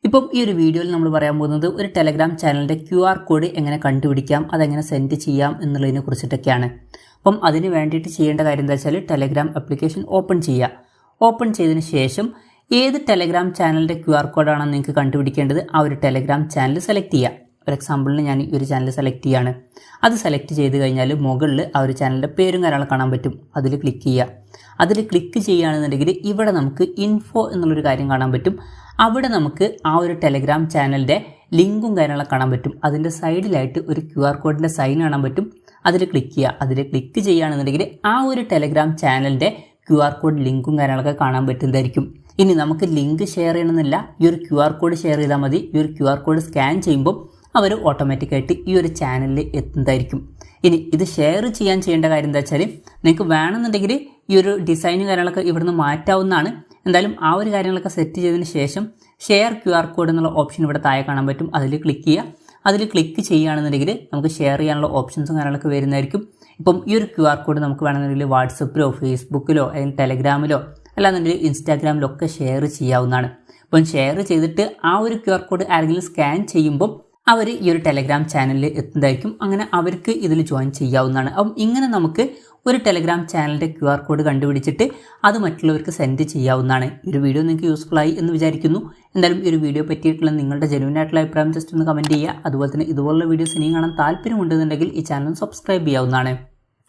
ഇപ്പം ഈ ഒരു വീഡിയോയിൽ നമ്മൾ പറയാൻ പോകുന്നത് ഒരു ടെലഗ്രാം ചാനലിൻ്റെ QR കോഡ് എങ്ങനെ കണ്ടുപിടിക്കാം, അതെങ്ങനെ സെൻഡ് ചെയ്യാം എന്നുള്ളതിനെ കുറിച്ചിട്ടൊക്കെയാണ്. അപ്പം അതിന് വേണ്ടിയിട്ട് ചെയ്യേണ്ട കാര്യം എന്താ വെച്ചാൽ ടെലഗ്രാം ആപ്ലിക്കേഷൻ ഓപ്പൺ ചെയ്യുക. ഓപ്പൺ ചെയ്തതിന് ശേഷം ഏത് ടെലഗ്രാം ചാനലിൻ്റെ QR കോഡാണോ നിങ്ങൾക്ക് കണ്ടുപിടിക്കേണ്ടത് ആ ഒരു ടെലഗ്രാം ചാനൽ സെലക്ട് ചെയ്യുക. ഒരു എക്സാമ്പിളിന് ഞാൻ ഈ ഒരു ചാനൽ സെലക്ട് ചെയ്യുകയാണ്. അത് സെലക്ട് ചെയ്ത് കഴിഞ്ഞാൽ മുകളിൽ ആ ഒരു ചാനലിൻ്റെ പേരും കാര്യങ്ങളൊക്കെ കാണാൻ പറ്റും. അതിൽ ക്ലിക്ക് ചെയ്യുക. അതിൽ ക്ലിക്ക് ചെയ്യുകയാണെന്നുണ്ടെങ്കിൽ ഇവിടെ നമുക്ക് ഇൻഫോ എന്നുള്ളൊരു കാര്യം കാണാൻ പറ്റും. അവിടെ നമുക്ക് ആ ഒരു ടെലഗ്രാം ചാനലിൻ്റെ ലിങ്കും കാര്യങ്ങളൊക്കെ കാണാൻ പറ്റും. അതിൻ്റെ സൈഡിലായിട്ട് ഒരു QR കോഡിൻ്റെ സൈൻ കാണാൻ പറ്റും. അതിൽ ക്ലിക്ക് ചെയ്യുക. അതിൽ ക്ലിക്ക് ചെയ്യുകയാണെന്നുണ്ടെങ്കിൽ ആ ഒരു ടെലഗ്രാം ചാനലിൻ്റെ QR കോഡ് ലിങ്കും കാര്യങ്ങളൊക്കെ കാണാൻ പറ്റുന്നതായിരിക്കും. ഇനി നമുക്ക് ലിങ്ക് ഷെയർ ചെയ്യണമെന്നില്ല, ഈ ഒരു QR കോഡ് ഷെയർ ചെയ്താൽ മതി. ഈ ഒരു QR കോഡ് സ്കാൻ ചെയ്യുമ്പോൾ അവർ ഓട്ടോമാറ്റിക്കായിട്ട് ഈ ഒരു ചാനലിൽ എത്തുന്നതായിരിക്കും. ഇനി ഇത് ഷെയർ ചെയ്യേണ്ട കാര്യം എന്താ വെച്ചാൽ നിങ്ങൾക്ക് വേണമെന്നുണ്ടെങ്കിൽ ഈ ഒരു ഡിസൈനും കാര്യങ്ങളൊക്കെ ഇവിടുന്ന് മാറ്റാവുന്നതാണ്. എന്തായാലും ആ ഒരു കാര്യങ്ങളൊക്കെ സെറ്റ് ചെയ്തതിന് ശേഷം ഷെയർ QR കോഡ് എന്നുള്ള ഓപ്ഷൻ ഇവിടെ താഴെ കാണാൻ പറ്റും. അതിൽ ക്ലിക്ക് ചെയ്യുക. അതിൽ ക്ലിക്ക് ചെയ്യുകയാണെന്നുണ്ടെങ്കിൽ നമുക്ക് ഷെയർ ചെയ്യാനുള്ള ഓപ്ഷൻസും കാര്യങ്ങളൊക്കെ വരുന്നതായിരിക്കും. ഇപ്പം ഈ ഒരു QR കോഡ് നമുക്ക് വേണമെന്നുണ്ടെങ്കിൽ വാട്സപ്പിലോ ഫേസ്ബുക്കിലോ അല്ലെങ്കിൽ ടെലഗ്രാമിലോ അല്ലാന്നുണ്ടെങ്കിൽ ഇൻസ്റ്റാഗ്രാമിലോ ഒക്കെ ഷെയർ ചെയ്യാവുന്നതാണ്. അപ്പം ഷെയർ ചെയ്തിട്ട് ആ ഒരു QR കോഡ് ആരെങ്കിലും സ്കാൻ ചെയ്യുമ്പോൾ അവർ ഈ ഒരു ടെലഗ്രാം ചാനലിൽ എത്തുന്നതായിരിക്കും. അങ്ങനെ അവർക്ക് ഇതിൽ ജോയിൻ ചെയ്യാവുന്നതാണ്. അപ്പം ഇങ്ങനെ നമുക്ക് ഒരു ടെലഗ്രാം ചാനലിൻ്റെ QR കോഡ് കണ്ടുപിടിച്ചിട്ട് അത് മറ്റുള്ളവർക്ക് സെൻഡ് ചെയ്യാവുന്നതാണ്. ഈ ഒരു വീഡിയോ നിങ്ങൾക്ക് യൂസ്ഫുൾ ആയി എന്ന് വിചാരിക്കുന്നു. എന്തായാലും ഈ ഒരു വീഡിയോ പറ്റിയിട്ടുള്ള നിങ്ങളുടെ ജെന്യുവൻ ആയിട്ടുള്ള അഭിപ്രായം ജസ്റ്റ് ഒന്ന് കമൻറ്റ് ചെയ്യുക. അതുപോലെ തന്നെ ഇതുപോലുള്ള വീഡിയോസ് ഇനിയും കാണാൻ താല്പര്യമുണ്ടെന്നുണ്ടെങ്കിൽ ഈ ചാനൽ സബ്സ്ക്രൈബ് ചെയ്യാവുന്നതാണ്.